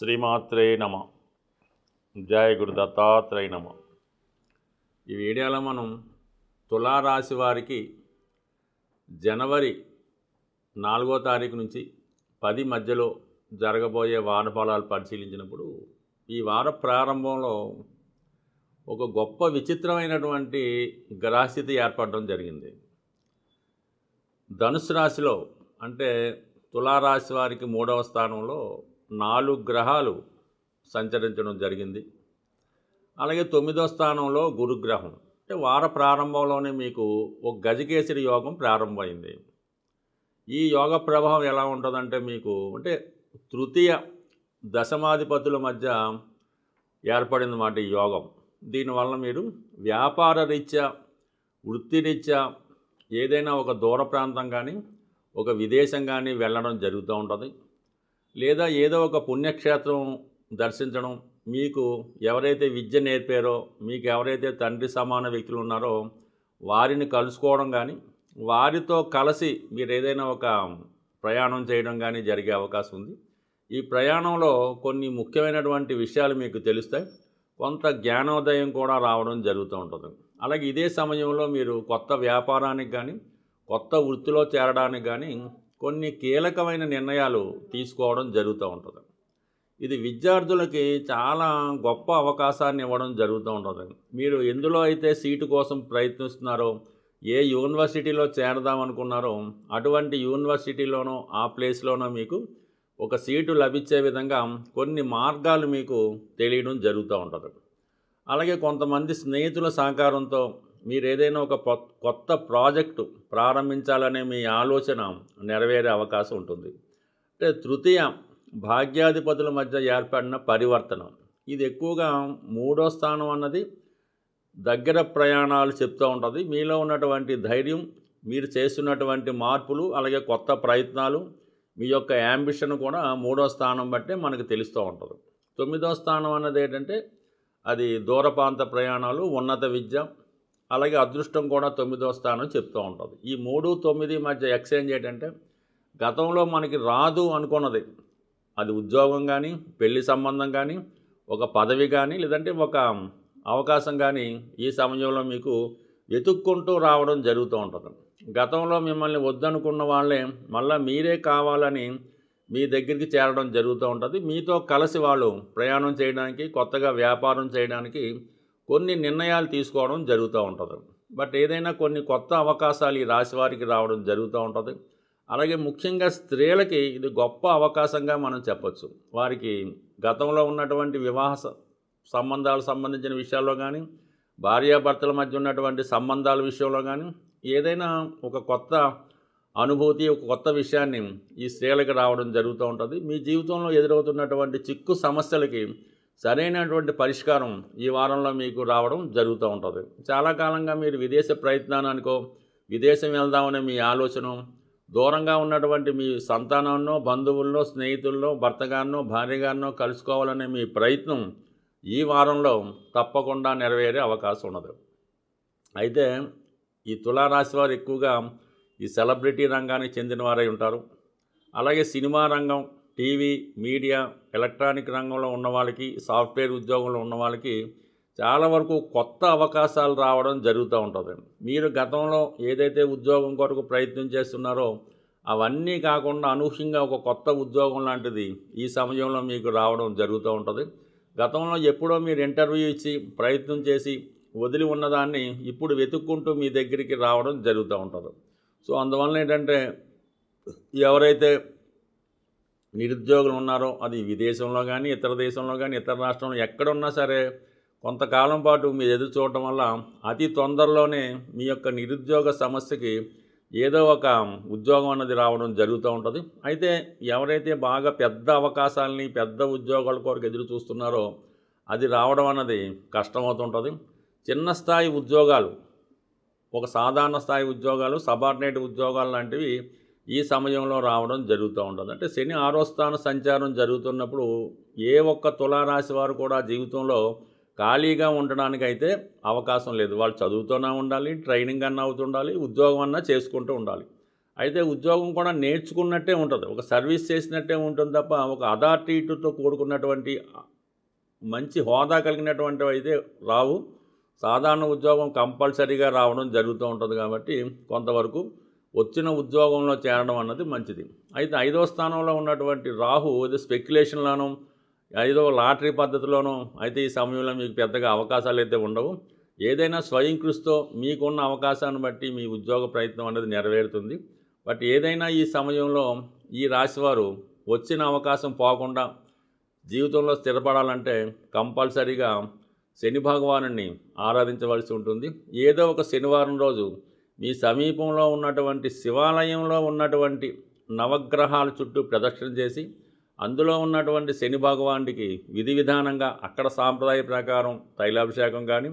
శ్రీమాత్రే నమ. జయ గురు దత్తాత్రేయ నమ. ఈ వీడియోలో మనం తులారాశి వారికి జనవరి 4వ తారీఖు నుంచి 10 మధ్యలో జరగబోయే వార ఫలాలు పరిశీలించినప్పుడు ఈ వార ప్రారంభంలో ఒక గొప్ప విచిత్రమైనటువంటి గ్రహస్థితి ఏర్పడడం జరిగింది. ధనుసు రాశిలో అంటే తులారాశి వారికి 3వ స్థానంలో 4 గ్రహాలు సంచరించడం జరిగింది. అలాగే 9వ స్థానంలో గురుగ్రహం. అంటే వార ప్రారంభంలోనే మీకు ఒక గజకేసరి యోగం ప్రారంభమైంది. ఈ యోగ ప్రభావం ఎలా ఉంటుందంటే మీకు అంటే తృతీయ దశమాధిపతుల మధ్య ఏర్పడిందన్నమాట ఈ యోగం. దీనివల్ల మీరు వ్యాపార రీత్యా వృత్తిరీత్యా ఏదైనా ఒక దూర ప్రాంతం కానీ ఒక విదేశం కానీ వెళ్ళడం జరుగుతూ ఉంటుంది. లేదా ఏదో ఒక పుణ్యక్షేత్రం దర్శించడం, మీకు ఎవరైతే విద్య నేర్పారో, మీకు ఎవరైతే తండ్రి సమాన వ్యక్తులు ఉన్నారో వారిని కలుసుకోవడం కానీ, వారితో కలిసి మీరు ఏదైనా ఒక ప్రయాణం చేయడం కానీ జరిగే అవకాశం ఉంది. ఈ ప్రయాణంలో కొన్ని ముఖ్యమైనటువంటి విషయాలు మీకు తెలుస్తాయి. కొంత జ్ఞానోదయం కూడా రావడం జరుగుతూ ఉంటుంది. అలాగే ఇదే సమయంలో మీరు కొత్త వ్యాపారానికి కానీ కొత్త వృత్తిలో చేరడానికి కానీ కొన్ని కీలకమైన నిర్ణయాలు తీసుకోవడం జరుగుతూ ఉంటుంది. ఇది విద్యార్థులకి చాలా గొప్ప అవకాశాన్ని ఇవ్వడం జరుగుతూ ఉంటుంది. మీరు ఎందులో అయితే సీటు కోసం ప్రయత్నిస్తున్నారో, ఏ యూనివర్సిటీలో చేరదామనుకున్నారో అటువంటి యూనివర్సిటీలోనో ఆ ప్లేస్లోనో మీకు ఒక సీటు లభించే విధంగా కొన్ని మార్గాలు మీకు తెలియడం జరుగుతూ ఉంటుంది. అలాగే కొంతమంది స్నేహితుల సహకారంతో మీరు ఏదైనా ఒక కొత్త ప్రాజెక్టు ప్రారంభించాలనే మీ ఆలోచన నెరవేరే అవకాశం ఉంటుంది. అంటే తృతీయ భాగ్యాధిపతుల మధ్య ఏర్పడిన పరివర్తన, ఇది ఎక్కువగా 3వ స్థానం అన్నది దగ్గర ప్రయాణాలు చెప్తూ ఉంటుంది. మీలో ఉన్నటువంటి ధైర్యం, మీరు చేస్తున్నటువంటి మార్పులు, అలాగే కొత్త ప్రయత్నాలు, మీ యొక్క యాంబిషన్ కూడా 3వ స్థానం బట్టే మనకు తెలుస్తూ ఉంటుంది. 9వ స్థానం అన్నది ఏంటంటే అది దూర ప్రాంత ప్రయాణాలు, ఉన్నత విద్య, అలాగే అదృష్టం కూడా 9వ స్థానం చెప్తూ ఉంటుంది. ఈ 3, 9 మధ్య ఎక్స్చేంజ్ ఏంటంటే గతంలో మనకి రాదు అనుకున్నది, అది ఉద్యోగం కానీ, పెళ్లి సంబంధం కానీ, ఒక పదవి కానీ, లేదంటే ఒక అవకాశం కానీ ఈ సమయంలో మీకు వెతుక్కుంటూ రావడం జరుగుతూ ఉంటుంది. గతంలో మిమ్మల్ని వద్దనుకున్న వాళ్ళే మళ్ళీ మీరే కావాలని మీ దగ్గరికి చేరడం జరుగుతూ ఉంటుంది. మీతో కలిసి వాళ్ళు ప్రయాణం చేయడానికి, కొత్తగా వ్యాపారం చేయడానికి కొన్ని నిర్ణయాలు తీసుకోవడం జరుగుతూ ఉంటుంది. బట్ ఏదైనా కొన్ని కొత్త అవకాశాలు ఈ రాశి వారికి రావడం జరుగుతూ ఉంటుంది. అలాగే ముఖ్యంగా స్త్రీలకి ఇది గొప్ప అవకాశంగా మనం చెప్పచ్చు. వారికి గతంలో ఉన్నటువంటి వివాహ సంబంధాలకు సంబంధించిన విషయాల్లో కానీ, భార్యాభర్తల మధ్య ఉన్నటువంటి సంబంధాల విషయంలో కానీ ఏదైనా ఒక కొత్త అనుభూతి, ఒక కొత్త విషయాన్ని ఈ స్త్రీలకు రావడం జరుగుతూ ఉంటుంది. మీ జీవితంలో ఎదురవుతున్నటువంటి చిక్కు సమస్యలకి సరైనటువంటి పరిష్కారం ఈ వారంలో మీకు రావడం జరుగుతూ ఉంటుంది. చాలా కాలంగా మీరు విదేశ ప్రయత్నానికో, విదేశం వెళ్దామనే మీ ఆలోచన, దూరంగా ఉన్నటువంటి మీ సంతానాన్నో, బంధువుల్లో, స్నేహితుల్లో, భర్తగారినో, భార్యగారినో కలుసుకోవాలనే మీ ప్రయత్నం ఈ వారంలో తప్పకుండా నెరవేరే అవకాశం ఉన్నది. అయితే ఈ తులారాశి వారు ఎక్కువగా ఈ సెలబ్రిటీ రంగానికి చెందిన వారై ఉంటారు. అలాగే సినిమా రంగం, టీవీ, మీడియా, ఎలక్ట్రానిక్ రంగంలో ఉన్న వాళ్ళకి, సాఫ్ట్వేర్ ఉద్యోగంలో ఉన్న వాళ్ళకి చాలా వరకు కొత్త అవకాశాలు రావడం జరుగుతూ ఉంటుంది. మీరు గతంలో ఏదైతే ఉద్యోగం కొరకు ప్రయత్నం చేస్తున్నారో అవన్నీ కాకుండా అనూహ్యంగా ఒక కొత్త ఉద్యోగం లాంటిది ఈ సమయంలో మీకు రావడం జరుగుతూ ఉంటుంది. గతంలో ఎప్పుడో మీరు ఇంటర్వ్యూ ఇచ్చి ప్రయత్నం చేసి వదిలి ఉన్నదాన్ని ఇప్పుడు వెతుక్కుంటూ మీ దగ్గరికి రావడం జరుగుతూ ఉంటుంది. సో అందువల్ల ఏంటంటే ఎవరైతే నిరుద్యోగులు ఉన్నారో అది విదేశంలో కానీ, ఇతర దేశంలో కానీ, ఇతర రాష్ట్రంలో ఎక్కడున్నా సరే కొంతకాలం పాటు మీరు ఎదురు చూడటం వల్ల అతి తొందరలోనే మీ యొక్క నిరుద్యోగ సమస్యకి ఏదో ఒక ఉద్యోగం అన్నది రావడం జరుగుతూ ఉంటుంది. అయితే ఎవరైతే బాగా పెద్ద అవకాశాలని, పెద్ద ఉద్యోగాల కొరకు ఎదురు చూస్తున్నారో అది రావడం అన్నది కష్టమవుతుంటుంది. చిన్న స్థాయి ఉద్యోగాలు, ఒక సాధారణ స్థాయి ఉద్యోగాలు, సబార్డినేట్ ఉద్యోగాలు లాంటివి ఈ సమయంలో రావడం జరుగుతూ ఉంటుంది. అంటే శని 6వ స్థాన సంచారం జరుగుతున్నప్పుడు ఏ ఒక్క తులారాశి వారు కూడా జీవితంలో ఖాళీగా ఉండడానికి అయితే అవకాశం లేదు. వాళ్ళు చదువుతూనే ఉండాలి, ట్రైనింగ్ అన్నా అవుతుండాలి, ఉద్యోగం అన్నా చేసుకుంటూ ఉండాలి. అయితే ఉద్యోగం కూడా నేర్చుకున్నట్టే ఉంటుంది, ఒక సర్వీస్ చేసినట్టే ఉంటుంది తప్ప ఒక అథారిటీతో కూడుకున్నటువంటి మంచి హోదా కలిగినటువంటివి అయితే రావు. సాధారణ ఉద్యోగం కంపల్సరీగా రావడం జరుగుతూ ఉంటుంది కాబట్టి కొంతవరకు వచ్చిన ఉద్యోగంలో చేరడం అన్నది మంచిది. అయితే 5వ స్థానంలో ఉన్నటువంటి రాహు ఇది స్పెక్యులేషన్లోనూ 5వ లాటరీ పద్ధతిలోనూ అయితే ఈ సమయంలో మీకు పెద్దగా అవకాశాలు అయితే ఉండవు. ఏదైనా స్వయం కృషితో మీకున్న అవకాశాన్ని బట్టి మీ ఉద్యోగ ప్రయత్నం అనేది నెరవేరుతుంది. బట్ ఏదైనా ఈ సమయంలో ఈ రాశివారు వచ్చిన అవకాశం పోకుండా జీవితంలో స్థిరపడాలంటే కంపల్సరీగా శని భగవానుని ఆరాధించవలసి ఉంటుంది. ఏదో ఒక శనివారం రోజు మీ సమీపంలో ఉన్నటువంటి శివాలయంలో ఉన్నటువంటి నవగ్రహాల చుట్టూ ప్రదక్షిణ చేసి అందులో ఉన్నటువంటి శని భగవానుడికి విధి విధానంగా అక్కడ సాంప్రదాయ ప్రకారం తైలాభిషేకం కానీ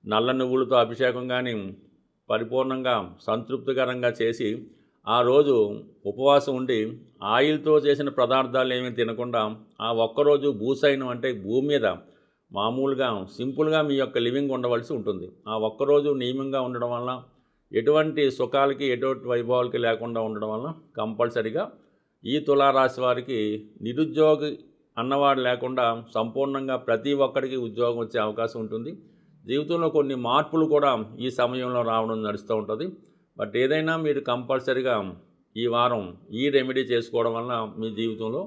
నల్ల నువ్వులతో అభిషేకం కానీ పరిపూర్ణంగా సంతృప్తికరంగా చేసి ఆ రోజు ఉపవాసం ఉండి ఆయిల్తో చేసిన పదార్థాలు ఏమీ తినకుండా ఆ ఒక్కరోజు భూసైనం అంటే భూమి మీద మామూలుగా సింపుల్గా మీ యొక్క లివింగ్ ఉండవలసి ఉంటుంది. ఆ ఒక్కరోజు నియమంగా ఉండడం వల్ల ఎటువంటి సుఖాలకి ఎటువంటి వైభవాలకి లేకుండా ఉండడం వల్ల కంపల్సరిగా ఈ తులారాశి వారికి నిరుద్యోగి అన్నవాడు లేకుండా సంపూర్ణంగా ప్రతి ఒక్కరికి ఉద్యోగం వచ్చే అవకాశం ఉంటుంది. జీవితంలో కొన్ని మార్పులు కూడా ఈ సమయంలో రావడం నడుస్తూ ఉంటుంది. బట్ ఏదైనా మీరు కంపల్సరిగా ఈ వారం ఈ రెమెడీ చేసుకోవడం వల్ల మీ జీవితంలో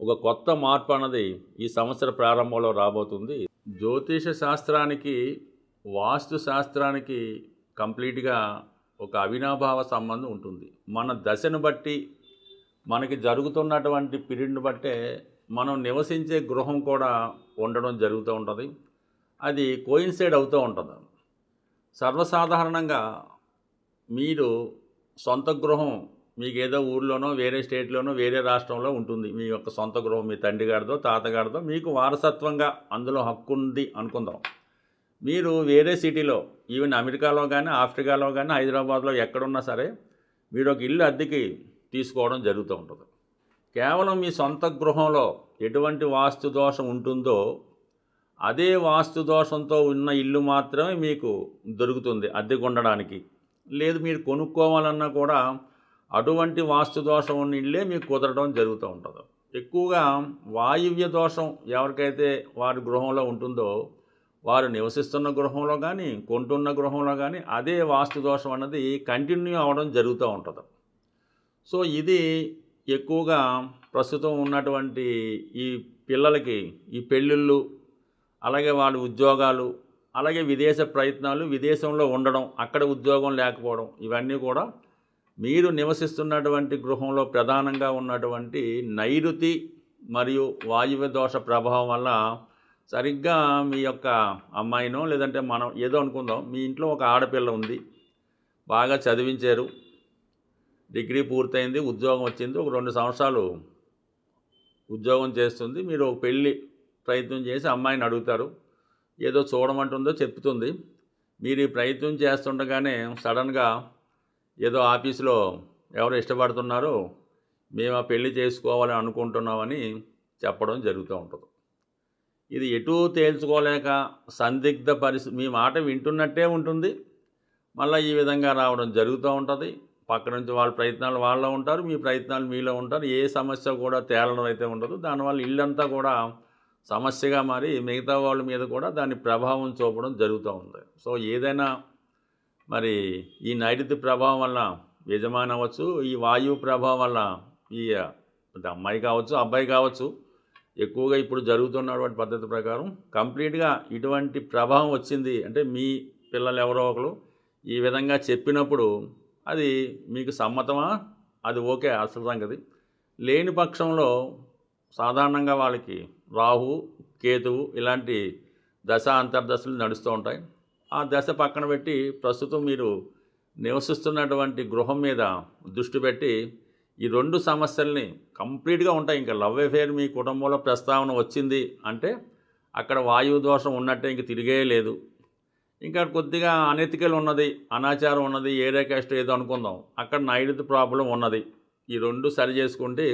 ఒక కొత్త మార్పు అన్నది ఈ సంవత్సర ప్రారంభంలో రాబోతుంది. జ్యోతిష శాస్త్రానికి వాస్తు శాస్త్రానికి కంప్లీట్గా ఒక అవినాభావ సంబంధం ఉంటుంది. మన దశను బట్టి మనకి జరుగుతున్నటువంటి పీరియడ్ని బట్టే మనం నివసించే గృహం కూడా ఉండడం జరుగుతూ ఉంటుంది. అది కోయిన్సైడ్ అవుతూ ఉంటుంది. సర్వసాధారణంగా మీరు సొంత గృహం మీకు ఏదో ఊర్లోనో వేరే స్టేట్లోనో వేరే రాష్ట్రంలో ఉంటుంది. మీ యొక్క సొంత గృహం మీ తండ్రి గారిదో తాతగారిదో మీకు వారసత్వంగా అందులో హక్కు ఉంది అనుకుందాం. మీరు వేరే సిటీలో ఈవెన్ అమెరికాలో కానీ ఆఫ్రికాలో కానీ హైదరాబాద్లో ఎక్కడున్నా సరే మీరు ఒక ఇల్లు అద్దెకి తీసుకోవడం జరుగుతూ ఉంటుంది. కేవలం మీ సొంత గృహంలో ఎటువంటి వాస్తు దోషం ఉంటుందో అదే వాస్తు దోషంతో ఉన్న ఇల్లు మాత్రమే మీకు దొరుకుతుంది అద్దెకు ఉండడానికి. లేదు మీరు కొనుక్కోవాలన్నా కూడా అటువంటి వాస్తు దోషం ఉన్న ఇల్లే మీకు కుదరడం జరుగుతూ ఉంటుంది. ఎక్కువగా వాయువ్య దోషం ఎవరికైతే వారి గృహంలో ఉంటుందో వారు నివసిస్తున్న గృహంలో కానీ కొంటున్న గృహంలో కానీ అదే వాస్తు దోషం అన్నది కంటిన్యూ అవ్వడం జరుగుతూ ఉంటుంది. సో ఇది ఎక్కువగా ప్రస్తుతం ఉన్నటువంటి ఈ పిల్లలకి ఈ పెళ్ళిళ్ళు, అలాగే వాళ్ళ ఉద్యోగాలు, అలాగే విదేశ ప్రయత్నాలు, విదేశంలో ఉండడం, అక్కడ ఉద్యోగం లేకపోవడం, ఇవన్నీ కూడా మీరు నివసిస్తున్నటువంటి గృహంలో ప్రధానంగా ఉన్నటువంటి నైరుతి మరియు వాయువ్య దోష ప్రభావం వల్ల సరిగ్గా మీ యొక్క అమ్మాయినో లేదంటే మనం ఏదో అనుకుందాం, మీ ఇంట్లో ఒక ఆడపిల్ల ఉంది, బాగా చదివించారు, డిగ్రీ పూర్తయింది, ఉద్యోగం వచ్చింది, ఒక 2 సంవత్సరాలు ఉద్యోగం చేస్తుంది. మీరు ఒక పెళ్ళి ప్రయత్నం చేసి అమ్మాయిని అడుగుతారు, ఏదో చూడమంటుందో చెప్తుంది. మీరు ఈ ప్రయత్నం చేస్తుండగానే సడన్గా ఏదో ఆఫీసులో ఎవరు ఇష్టపడుతున్నారో మేము ఆ పెళ్లి చేసుకోవాలని అనుకుంటున్నామని చెప్పడం జరుగుతూ ఉంటుంది. ఇది ఎటూ తేల్చుకోలేక సందిగ్ధ పరిస్థితి, మీ మాట వింటున్నట్టే ఉంటుంది, మళ్ళీ ఈ విధంగా రావడం జరుగుతూ ఉంటుంది. పక్క నుంచి వాళ్ళ ప్రయత్నాలు వాళ్ళలో ఉంటారు, మీ ప్రయత్నాలు మీలో ఉంటారు. ఏ సమస్య కూడా తేలడం అయితే ఉండదు. దానివల్ల ఇల్లంతా కూడా సమస్యగా మారి మిగతా వాళ్ళ మీద కూడా దాని ప్రభావం చూపడం జరుగుతూ ఉంది. సో ఏదైనా మరి ఈ నైరుతి ప్రభావం వల్ల యజమాని అవ్వచ్చు, ఈ వాయువు ప్రభావం వల్ల ఈ అమ్మాయి కావచ్చు అబ్బాయి కావచ్చు, ఎక్కువగా ఇప్పుడు జరుగుతున్నటువంటి పద్ధతి ప్రకారం కంప్లీట్గా ఇటువంటి ప్రభావం వచ్చింది అంటే మీ పిల్లలు ఎవరో ఒకరు ఈ విధంగా చెప్పినప్పుడు అది మీకు సమ్మతమా, అది ఓకే అసలు సంగతి. లేని పక్షంలో సాధారణంగా వాళ్ళకి రాహు కేతువు ఇలాంటి దశ అంతర్దశలు నడుస్తూ ఉంటాయి. ఆ దశ పక్కన పెట్టి ప్రస్తుతం మీరు నివసిస్తున్నటువంటి గృహం మీద దృష్టి పెట్టి ఈ 2 సమస్యల్ని కంప్లీట్గా ఉంటాయి. ఇంకా లవ్ అఫేర్ మీ కుటుంబంలో ప్రస్తావన వచ్చింది అంటే అక్కడ వాయువు దోషం ఉన్నట్టే, ఇంక తిరిగే లేదు. ఇంకా కొద్దిగా అనెతికల్ ఉన్నది, అనాచారం ఉన్నది, ఏరియా క్యాస్ట్ ఏదో అనుకుందాం, అక్కడ నైరుతి ప్రాబ్లం ఉన్నది. ఈ 2 సరి చేసుకుంటే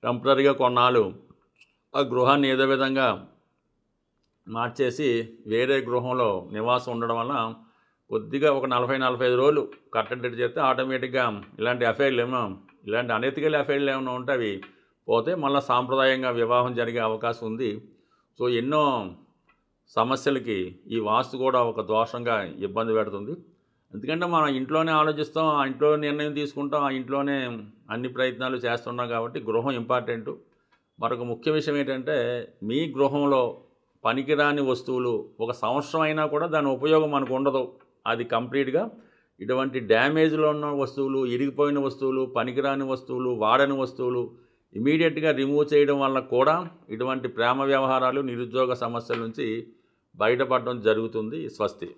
టెంపరీగా కొన్నాళ్ళు ఆ గృహాన్ని ఏదో విధంగా మార్చేసి వేరే గృహంలో నివాసం ఉండడం వల్ల కొద్దిగా ఒక 40-45 రోజులు కట్టడి చేస్తే ఆటోమేటిక్గా ఇలాంటి ఇలాంటి అనెతికల్ అఫైర్లు ఏమైనా ఉంటే అవి పోతే మళ్ళీ సాంప్రదాయంగా వివాహం జరిగే అవకాశం ఉంది. సో ఎన్నో సమస్యలకి ఈ వాస్తు కూడా ఒక దోషంగా ఇబ్బంది పెడుతుంది. ఎందుకంటే మనం ఇంట్లోనే ఆలోచిస్తాం, ఆ ఇంట్లో నిర్ణయం తీసుకుంటాం, ఆ ఇంట్లోనే అన్ని ప్రయత్నాలు చేస్తున్నాం కాబట్టి గృహం ఇంపార్టెంటు. మరొక ముఖ్య విషయం ఏంటంటే మీ గృహంలో పనికిరాని వస్తువులు ఒక సంవత్సరం అయినా కూడా దాని ఉపయోగం మనకు ఉండదు. అది కంప్లీట్గా ఇటువంటి డ్యామేజ్లో ఉన్న వస్తువులు, ఇరిగిపోయిన వస్తువులు, పనికిరాని వస్తువులు, వాడని వస్తువులు ఇమీడియట్గా రిమూవ్ చేయడం వల్ల కూడా ఇటువంటి ప్రేమ వ్యవహారాలు, నిరుద్యోగ సమస్యల నుంచి బయటపడడం జరుగుతుంది. స్వస్తి.